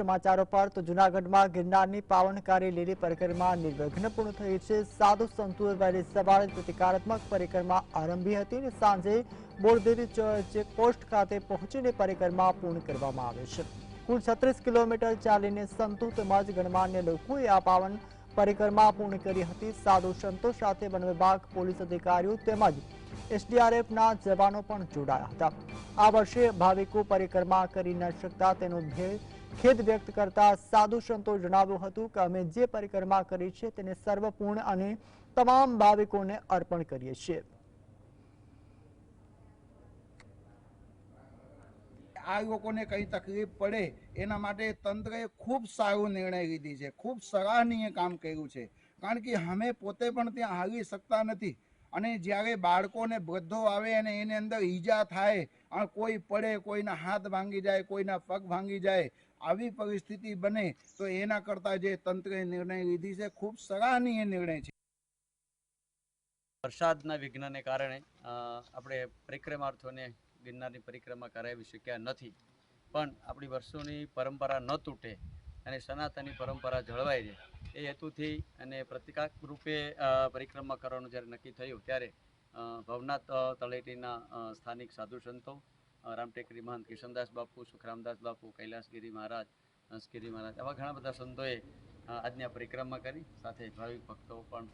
समाचारों पर तो जूनागढ़ में गिरनारनी पावनकारी લીલી પરિક્રમા નિર્વિઘ્ન પૂર્ણ થઈ છે। સાધુ સંતોએ વહેલી સવારે પ્રતિકારાત્મક પરિક્રમા આરંભી હતી અને સાંજે બોરદેવી ચેકપોસ્ટ ખાતે પહોંચીને પરિક્રમા પૂર્ણ કરવામાં આવી છે। કુલ 36 કિલોમીટર ચાલીને સંતો તેમજ ગણમાન્ય લોકોએ આ પાવન પરિક્રમા પૂર્ણ કરી હતી। સાધુ સંતો સાથે વન વિભાગ, પોલીસ અધિકારીઓ તેમજ એસડીઆરએફના જવાનો પણ જોડાયા હતા। આ વર્ષે ભાવિકો પરિક્રમા કરી ન શકતા તેનો ખેદ વ્યક્ત કરતા સાધુ સંતો જણાવ્યું હતું કે અમે જે પરિક્રમા કરી છે તેને સર્વપૂર્ણ અને તમામ ભાવિકોને અર્પણ કરીએ છીએ। આ લોકોને કઈ તકલીફ પડે એના માટે તંત્રએ ખૂબ સારો નિર્ણય લીધી છે, ખૂબ સરાહનીય કામ કર્યું છે। કારણ કે અમે પોતે પણ ત્યાં હાલી શકતા નથી અને જ્યારે બાળકોને વૃદ્ધો આવે અને એની અંદર ઈજા થાય અને કોઈ પડે, કોઈના હાથ ભાંગી જાય, કોઈના પગ ભાંગી જાય, આવી પરિસ્થિતિ બને તો એના કરતાં જે તંત્રએ નિર્ણય લીધી છે ખૂબ સરાહનીય નિર્ણય છે। વરસાદના વિઘ્નને કારણે આપણે પરિક્રમાર્થીઓને ગિરનારની પરિક્રમા કરાવી શક્યા નથી, પણ આપણી વર્ષોની પરંપરા ન તૂટે અને સનાતની પરંપરા જળવાઈ રહે એ હેતુથી અને પ્રતિકાત્મક રૂપે પરિક્રમા કરવાનું જ્યારે નક્કી થયું ત્યારે ભવનાથ તળેટીના સ્થાનિક સાધુ સંતો, રામટેકરી મહંત કિશનદાસ બાપુ, સુખરામદાસ બાપુ, કૈલાસગીરી મહારાજ, હંસગીરી મહારાજ, આવા ઘણા બધા સંતોએ આજની આ પરિક્રમા કરી, સાથે ભાવિક ભક્તો પણ